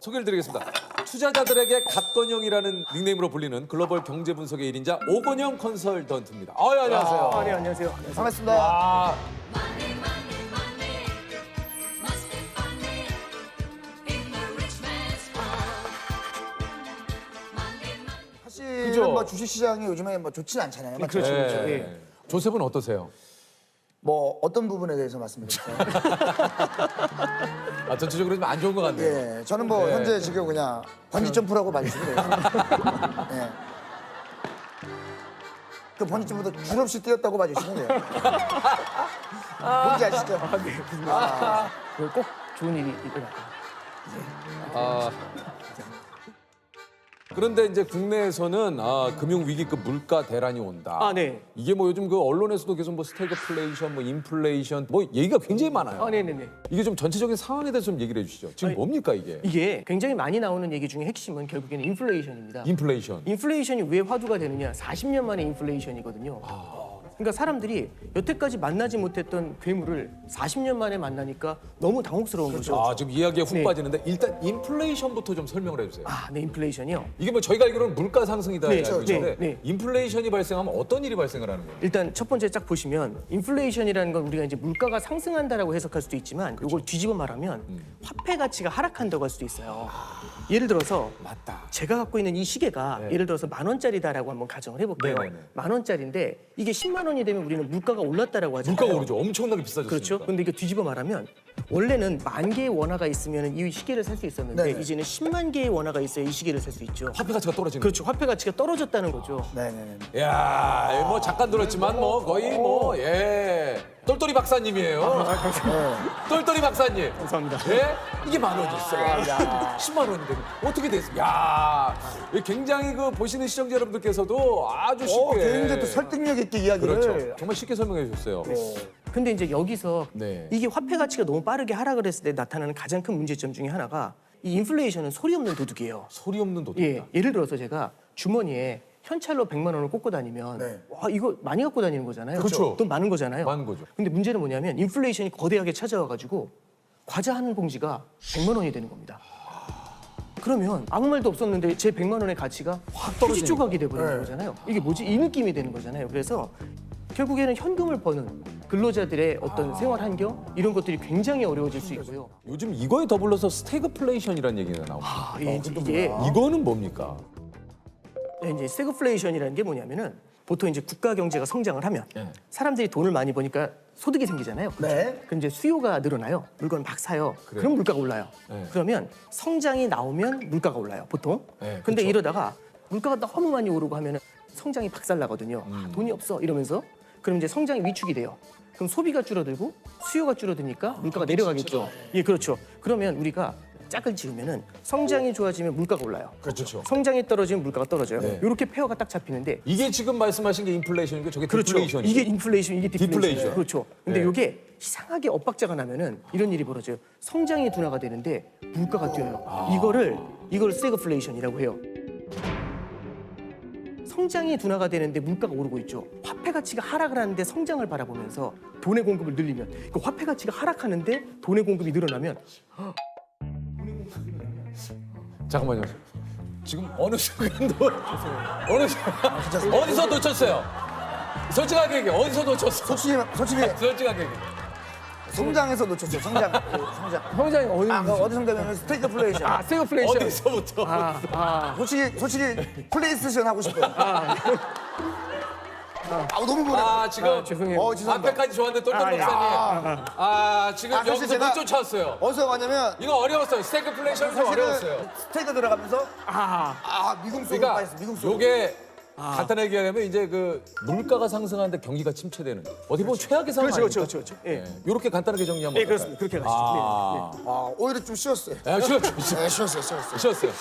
소개를 드리겠습니다. 투자자들에게 갓건영이라는 닉네임으로 불리는 글로벌 경제 분석의 1인자 오건영 컨설턴트입니다. 안녕하세요. 네, 안녕하세요. 반갑습니다. 아, 사실 그죠? 뭐 주식 시장이 요즘에 뭐 좋지는 않잖아요. 맞죠? 그렇죠, 그렇죠. 네. 예. 조셉은 어떠세요? 뭐 어떤 부분에 대해서 말씀드릴까요? 전체적으로 좀 안 좋은 것 같네요. 예, 저는 뭐 네. 현재 지금 그냥 번지 점프라고 봐주시면 돼요. 예. 그 번지 점프도 줄 없이 뛰었다고 봐주시면 돼요. 뭔지 아시죠? 꼭 좋은 일이 일어날 아, 그런데 이제 국내에서는 금융 위기급 물가 대란이 온다. 아, 네. 이게 뭐 요즘 그 언론에서도 계속 뭐 스태그플레이션, 뭐 인플레이션, 뭐 얘기가 굉장히 많아요. 네네네. 이게 좀 전체적인 상황에 대해서 좀 얘기를 해주시죠. 지금 아니, 뭡니까 이게? 이게 굉장히 많이 나오는 얘기 중에 핵심은 결국에는 인플레이션입니다. 인플레이션. 인플레이션이 왜 화두가 되느냐? 40년 만에 인플레이션이거든요. 그러니까 사람들이 여태까지 만나지 못했던 괴물을 40년 만에 만나니까 너무 당혹스러운 거죠. 지금 이야기에 훅 네. 빠지는데 일단 인플레이션부터 좀 설명을 해주세요. 네, 인플레이션이요. 이게 뭐 저희가 알기로는 물가 상승이다 네, 알고 있는데 네. 인플레이션이 발생하면 어떤 일이 발생을 하는 거예요? 일단 첫 번째 딱 보시면 인플레이션이라는 건 우리가 이제 물가가 상승한다라고 해석할 수도 있지만 이걸 뒤집어 말하면 화폐 가치가 하락한다고 할 수도 있어요. 예를 들어서 맞다. 제가 갖고 있는 이 시계가 네. 예를 들어서 10,000원짜리다라고 한번 가정을 해볼게요. 네네네. 10,000원짜리인데 이게 10만 원이 되면 우리는 물가가 올랐다라고 하잖아요. 물가가 오르죠. 엄청나게 비싸졌으니까. 그렇죠. 근데 이거 뒤집어 말하면 원래는 10,000개의 원화가 있으면 이 시계를 살 수 있었는데 네네. 이제는 10만 개의 원화가 있어야 이 시계를 살 수 있죠. 화폐 가치가 떨어지는 그렇죠. 화폐 가치가 떨어졌다는 거죠. 네네네. 거죠. 야, 뭐 잠깐 들었지만 뭐 거의 뭐 똘똘이 박사님이에요. 똘똘이 박사님. 감사합니다. 예? 이게 10,000원이 있어요. 10만 원이 되면 어떻게 됐어요? 야, 굉장히 그 보시는 시청자 여러분들께서도 아주 쉽게 굉장히 또 설득력 있게 이야기를. 그렇죠. 정말 쉽게 설명해 주셨어요. 근데 이제 여기서 네. 이게 화폐 가치가 너무 빠르게 하락을 했을 때 나타나는 가장 큰 문제점 중에 하나가 이 인플레이션은 소리 없는 도둑이에요. 소리 없는 도둑. 예를 들어서 제가 주머니에 현찰로 100만 원을 꽂고 다니면 네. 와 이거 많이 갖고 다니는 거잖아요. 그렇죠. 돈 많은 거잖아요. 많은 거죠. 근데 문제는 뭐냐면 인플레이션이 거대하게 찾아와가지고 과자 한 봉지가 100만 원이 되는 겁니다. 그러면 아무 말도 없었는데 제 100만 원의 가치가 확 휴지 조각이 돼버리는 거잖아요. 이게 뭐지? 이 느낌이 되는 거잖아요. 그래서 결국에는 현금을 버는 근로자들의 어떤 생활 환경 이런 것들이 굉장히 어려워질 수 있고요. 요즘 이거에 더불어서 스태그플레이션이라는 얘기가 나옵니다. 이게 이거는 뭡니까? 이제 스태그플레이션이라는 게 뭐냐면은 보통 이제 국가 경제가 성장을 하면 네. 사람들이 돈을 많이 버니까 소득이 생기잖아요. 네. 그럼 이제 수요가 늘어나요. 물건을 막 사요. 그럼 물가가 올라요. 네. 그러면 성장이 나오면 물가가 올라요. 보통. 네, 근데 그쵸. 이러다가 물가가 너무 많이 오르고 하면은 성장이 박살나거든요. 돈이 없어 이러면서 그럼 이제 성장이 위축이 돼요. 그럼 소비가 줄어들고 수요가 줄어드니까 물가가 내려가겠죠. 예, 그렇죠. 그러면 우리가 짝을 지으면은 성장이 좋아지면 물가가 올라요. 그렇죠. 성장이 떨어지면 물가가 떨어져요. 네. 이렇게 페어가 딱 잡히는데 이게 지금 말씀하신 게 인플레이션이고 저게 그렇죠. 디플레이션이죠. 이게 인플레이션, 이게 디플레이션. 디플레이션. 그렇죠. 근데 네. 이게 이상하게 엇박자가 나면은 이런 일이 벌어져요. 성장이 둔화가 되는데 물가가 뛰어요. 이걸 스태그플레이션이라고 해요. 성장이 둔화가 되는데 물가가 오르고 있죠. 화폐 가치가 하락을 하는데 성장을 바라보면서 돈의 공급을 늘리면 그 화폐 가치가 하락하는데 돈의 공급이 늘어나면 잠깐만요. 지금 어느 순간도 어디서 놓쳤어요? 솔직하게 얘기해. 어디서 놓쳤어? 솔직히 솔직하게 얘기해. 성장에서 놓쳤죠. 성장. 성장. 성장이 어디 성장이면 스태그플레이션. 스태그플레이션. 어디서부터? 솔직히 플레이스테이션 하고 싶어요. 너무 보내. 지금 죄송해요. 죄송합니다. 앞에까지 좋았는데 똘똘 박사님. 지금 사실 여기서 제가- 못 쫓아왔어요. 어디서 가냐면 이거 어려웠어요. 스태그플레이션이 좀 어려웠어요. 스테이크 들어가면서 미국 속으로 그러니까 빠졌어. 미국 속으로. 요게 간단하게 얘기하면 이제 그 물가가 상승하는데 경기가 침체되는 어떻게 보면 최악의 상황 그렇죠, 아닙니까? 그렇죠. 예. 이렇게 간단하게 정리하면 예, 그렇습니다. 그렇게 가시죠. 오히려 좀 쉬웠어요. 쉬었죠. 네, 쉬었어요. 쉬었어요.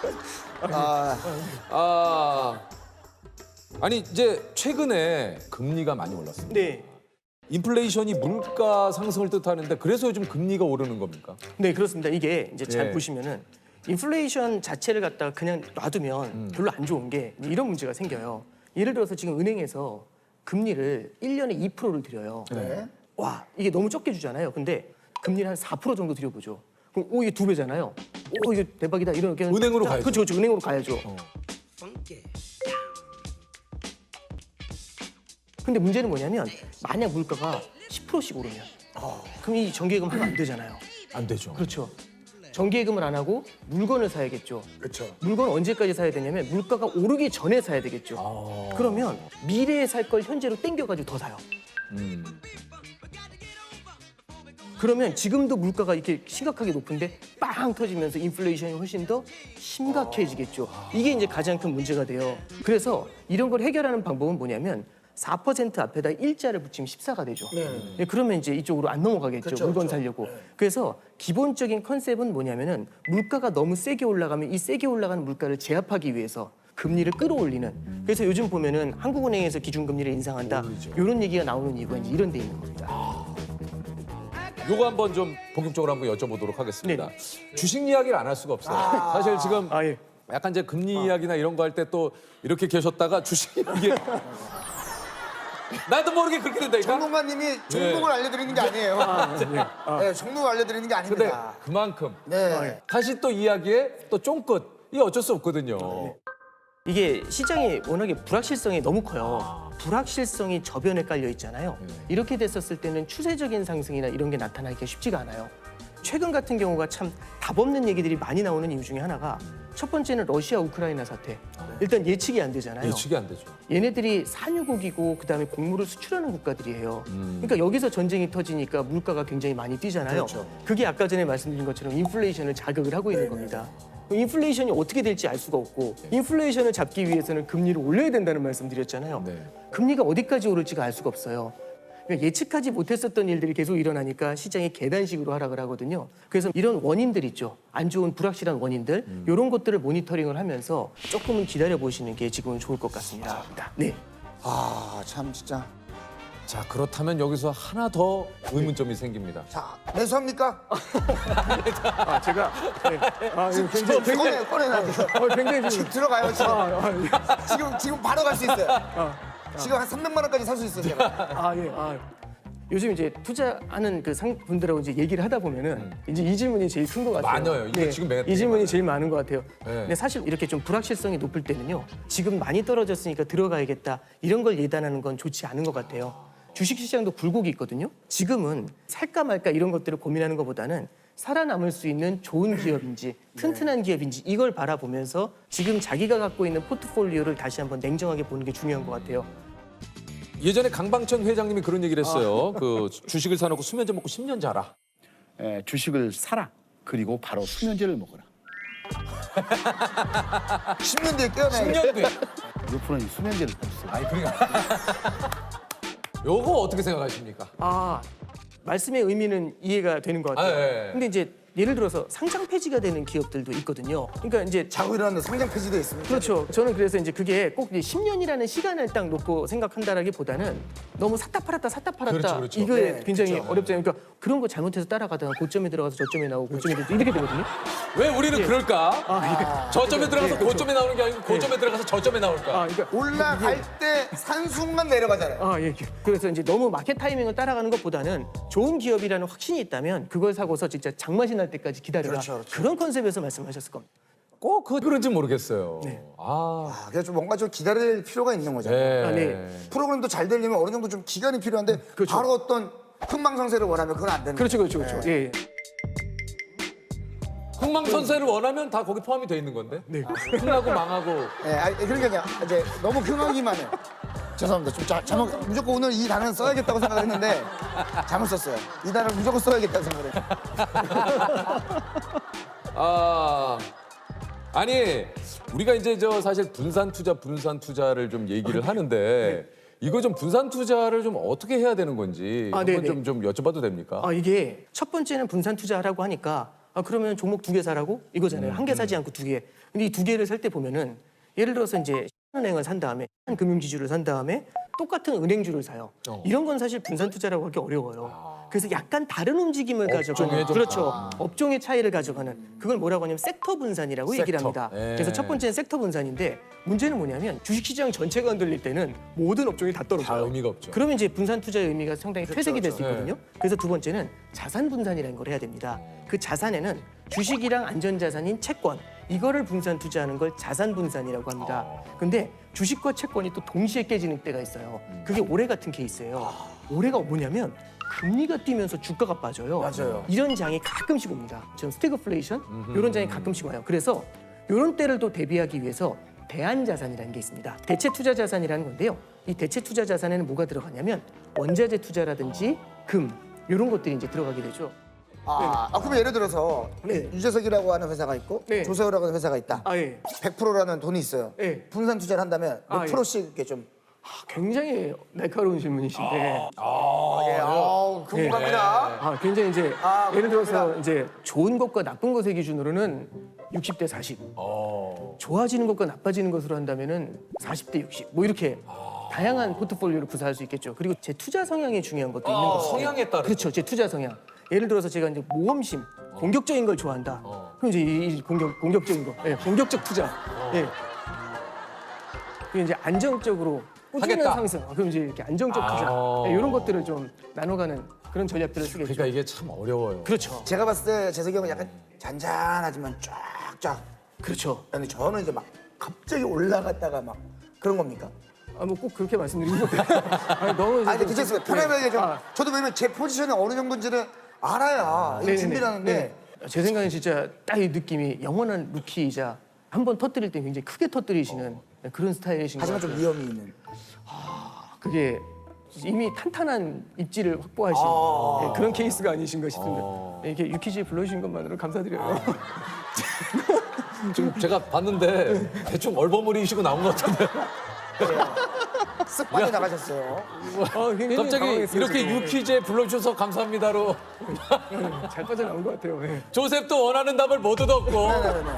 아니 이제 최근에 금리가 많이 올랐습니다. 네. 인플레이션이 물가 상승을 뜻하는데 그래서 요즘 금리가 오르는 겁니까? 네, 그렇습니다. 이게 이제 잘 예. 보시면은 인플레이션 자체를 갖다가 그냥 놔두면 별로 안 좋은 게 이런 문제가 생겨요. 예를 들어서 지금 은행에서 금리를 1년에 2%를 드려요. 네. 와, 이게 너무 적게 주잖아요. 근데 금리를 한 4% 정도 드려보죠. 그럼 이게 2배잖아요. 오 이거 대박이다 이렇게 은행으로 가야죠. 그렇죠, 은행으로 가야죠. 근데 문제는 뭐냐면 만약 물가가 10%씩 오르면 그럼 이 정기예금 하면 안 되잖아요. 안 되죠. 그렇죠. 정기예금을 안 하고 물건을 사야겠죠. 그렇죠. 물건 언제까지 사야 되냐면 물가가 오르기 전에 사야 되겠죠. 그러면 미래에 살 걸 현재로 땡겨가지고 더 사요. 그러면 지금도 물가가 이렇게 심각하게 높은데 빵 터지면서 인플레이션이 훨씬 더 심각해지겠죠. 이게 이제 가장 큰 문제가 돼요. 그래서 이런 걸 해결하는 방법은 뭐냐면 4% 앞에다 일자를 붙이면 14가 되죠. 네, 그러면 이제 이쪽으로 안 넘어가겠죠. 그렇죠, 물건 그렇죠. 살려고. 그래서 기본적인 컨셉은 뭐냐면은 물가가 너무 세게 올라가면 이 세게 올라가는 물가를 제압하기 위해서 금리를 끌어올리는. 그래서 요즘 보면은 한국은행에서 기준금리를 인상한다. 이런 얘기가 나오는 이유가 이제 이런 데 있는 겁니다. 요거 한번 좀 본격적으로 한번 여쭤보도록 하겠습니다. 주식 이야기를 안 할 수가 없어요. 사실 지금 예. 약간 이제 금리 이야기나 이런 거 할 때 또 이렇게 계셨다가 주식 이야기 나도 모르게 그렇게 된다니까. 전문가님이 종목을 알려드리는 게 아니에요. 네, 종목을 알려드리는 게 근데 아닙니다. 그만큼 네. 다시 또 이야기에 또 쫑긋 이게 어쩔 수 없거든요. 이게 시장이 워낙에 불확실성이 너무 커요. 불확실성이 저변에 깔려 있잖아요. 이렇게 됐었을 때는 추세적인 상승이나 이런 게 나타나기가 쉽지가 않아요. 최근 같은 경우가 참 답 없는 얘기들이 많이 나오는 이유 중에 하나가 첫 번째는 러시아 우크라이나 사태. 일단 예측이 안 되잖아요. 예측이 안 되죠. 얘네들이 산유국이고 그다음에 곡물을 수출하는 국가들이에요. 그러니까 여기서 전쟁이 터지니까 물가가 굉장히 많이 뛰잖아요. 그렇죠. 그게 아까 전에 말씀드린 것처럼 인플레이션을 자극을 하고 있는 겁니다. 인플레이션이 어떻게 될지 알 수가 없고 인플레이션을 잡기 위해서는 금리를 올려야 된다는 말씀드렸잖아요. 네. 금리가 어디까지 오를지가 알 수가 없어요. 그러니까 예측하지 못했었던 일들이 계속 일어나니까 시장이 계단식으로 하락을 하거든요. 그래서 이런 원인들 있죠. 안 좋은 불확실한 원인들 이런 것들을 모니터링을 하면서 조금은 기다려 보시는 게 지금은 좋을 것 같습니다. 네. 아, 참 진짜. 자 그렇다면 여기서 하나 더 의문점이 생깁니다. 자, 매수합니까? 제가 굉장히 꺼내놔요. 굉장히 지금 들어가요, 지금. 지금 바로 갈 수 있어요. 지금 한 300만 원까지 살 수 있어요, 제가. 요즘 이제 투자하는 그 분들하고 이제 얘기를 하다 보면은 이제 이 질문이 제일 큰 것 같아요. 많아요. 이거 지금 되게 이 질문이 많아요. 제일 많은 것 같아요. 네. 근데 사실 이렇게 좀 불확실성이 높을 때는요. 지금 많이 떨어졌으니까 들어가야겠다. 이런 걸 예단하는 건 좋지 않은 것 같아요. 주식시장도 굴곡이 있거든요. 지금은 살까 말까 이런 것들을 고민하는 것보다는 살아남을 수 있는 좋은 기업인지 튼튼한 기업인지 이걸 바라보면서 지금 자기가 갖고 있는 포트폴리오를 다시 한번 냉정하게 보는 게 중요한 것 같아요. 예전에 강방천 회장님이 그런 얘기를 했어요. 그 주식을 사놓고 수면제 먹고 10년 자라. 주식을 사라. 그리고 바로 수면제를 먹어라. 10년 뒤에 깨어나요. 10년 뒤에. 루프는 수면제를 흡수. 아니 그러니까. 요거 어떻게 생각하십니까? 말씀의 의미는 이해가 되는 것 같아요. 예. 근데 이제 예를 들어서 상장 폐지가 되는 기업들도 있거든요. 그러니까 이제 자고 일어났는데 상장 폐지도 있습니다. 그렇죠. 저는 그래서 이제 그게 꼭 10년이라는 시간을 딱 놓고 생각한다라기보다는 너무 샀다 팔았다 그렇죠. 이거에 네, 굉장히 그렇죠. 어렵잖아요. 그러니까 그런 거 잘못해서 따라가다가 고점에 들어가서 저점에 나오고 고점에 들어가서 이렇게 되거든요. 왜 우리는 그럴까? 저점에 들어가서 고점에 나오는 게 아니고 고점에 들어가서 저점에 나올까? 그러니까 올라갈 때 산 순간 내려가잖아요. 예. 그래서 이제 너무 마켓 타이밍을 따라가는 것보다는 좋은 기업이라는 확신이 있다면 그걸 사고서 진짜 장맛이 날 때까지 기다려라. 그렇죠. 그런 컨셉에서 말씀하셨을 겁니다. 꼭 그런지 모르겠어요. 그래서 좀 뭔가 좀 기다릴 필요가 있는 거잖아요. 네. 프로그램도 잘 되려면 어느 정도 좀 기간이 필요한데 바로 어떤 흥망성쇠를 원하면 그건 안 되는 그렇죠. 거죠. 예. 흥망선쇠를 원하면 다 거기 포함이 돼 있는 건데. 흥하고 망하고. 그러니까 이제 너무 흥하기만 해요. 죄송합니다. 좀 잘못 무조건 오늘 이 단어는 써야겠다고 생각했는데 잘못 썼어요. 이 단어를 무조건 써야겠다고 생각을 해요. 아니 우리가 이제 사실 분산 투자를 좀 얘기를 하는데 이거 좀 분산 투자를 좀 어떻게 해야 되는 건지 한번 네네. 좀 여쭤봐도 됩니까? 이게 첫 번째는 분산 투자하라고 하니까 그러면 종목 2개 사라고 이거잖아요. 한 개 사지 않고 2개. 근데 이 2개를 살 때 보면은 예를 들어서 이제 은행을 산 다음에 금융지주를 산 다음에 똑같은 은행주를 사요. 이런 건 사실 분산 투자라고 하기 어려워요. 그래서 약간 다른 움직임을 가져가는 좀- 그렇죠. 업종의 차이를 가져가는 그걸 뭐라고 하냐면 섹터 분산이라고 얘기를 섹터. 합니다. 예. 그래서 첫 번째는 섹터 분산인데 문제는 뭐냐면 주식시장 전체가 흔들릴 때는 모든 업종이 다 떨어져요. 다 의미가 없죠. 그러면 이제 분산 투자의 의미가 상당히 퇴색이 될 수 그렇죠. 있거든요. 그래서 두 번째는 자산 분산이라는 걸 해야 됩니다. 그 자산에는 주식이랑 안전자산인 채권 이거를 분산 투자하는 걸 자산 분산이라고 합니다. 근데 주식과 채권이 또 동시에 깨지는 때가 있어요. 그게 올해 같은 케이스예요. 올해가 뭐냐면 금리가 뛰면서 주가가 빠져요. 맞아요. 이런 장이 가끔씩 옵니다. 전 스태그플레이션 이런 장이 가끔씩 와요. 그래서 이런 때를 또 대비하기 위해서 대안자산이라는 게 있습니다. 대체 투자 자산이라는 건데요. 이 대체 투자 자산에는 뭐가 들어가냐면 원자재 투자라든지 금 이런 것들이 이제 들어가게 되죠. 그러면 예를 들어서 네. 유재석이라고 하는 회사가 있고 네. 조세호라고 하는 회사가 있다. 아 예. 100%라는 돈이 있어요. 네. 분산 투자를 한다면 몇 아, 예. 프로씩 이렇게 좀. 굉장히 날카로운 질문이신데. 궁금합니다. 굉장히 이제 예를 들어서 그렇구나. 이제 좋은 것과 나쁜 것의 기준으로는 60대 40. 좋아지는 것과 나빠지는 것으로 한다면은 40대 60. 뭐 이렇게 다양한 포트폴리오를 구사할 수 있겠죠. 그리고 제 투자 성향이 중요한 것도 있는 거죠. 성향에 따라. 그렇죠. 제 투자 성향. 예를 들어서 제가 이제 모험심, 공격적인 걸 좋아한다. 그럼 이제 이 공격적인 거, 예, 공격적 투자. 예. 그리고 이제 안정적으로 꾸준한 하겠다. 상승. 그럼 이제 이렇게 안정적 투자. 예, 이런 것들을 좀 나눠가는 그런 전략들을 쓰겠죠. 그러니까 이게 참 어려워요. 그렇죠. 제가 봤을 때 재석이 형은 약간 잔잔하지만 쫙쫙. 그렇죠. 근데 저는 이제 막 갑자기 올라갔다가 막 그런 겁니까? 뭐 꼭 그렇게 말씀드리는 것도 너무 이제 아니 근데 괜찮습니다. 편하게 좀. 아. 저도 왜냐면 제 포지션이 어느 정도인지는 알아야 이 네네네. 준비를 하는데. 네. 제 생각엔 진짜 딱 이 느낌이 영원한 루키이자 한 번 터뜨릴 때 굉장히 크게 터뜨리시는 그런 스타일이신 것 하지만 같아요. 좀 위험이 있는. 그게 이미 탄탄한 입지를 확보하신 예, 그런 케이스가 아니신가 싶은데 예, 이렇게 유키즈에 불러주신 것만으로 감사드려요. 지금 제가 봤는데 대충 얼버무리시고 나온 것 같은데 쓱 빠져나가셨어요. 굉장히 갑자기 당황했어요, 이렇게 지금. 유퀴즈에 불러주셔서 감사합니다로 잘 빠져나온 것 같아요. 예. 조셉도 원하는 답을 못 얻었고 네네네.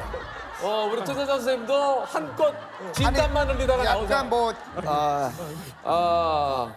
우리 투자자 선생님도 한껏 진땀만 흘리다가 나오죠. 약간 뭐 아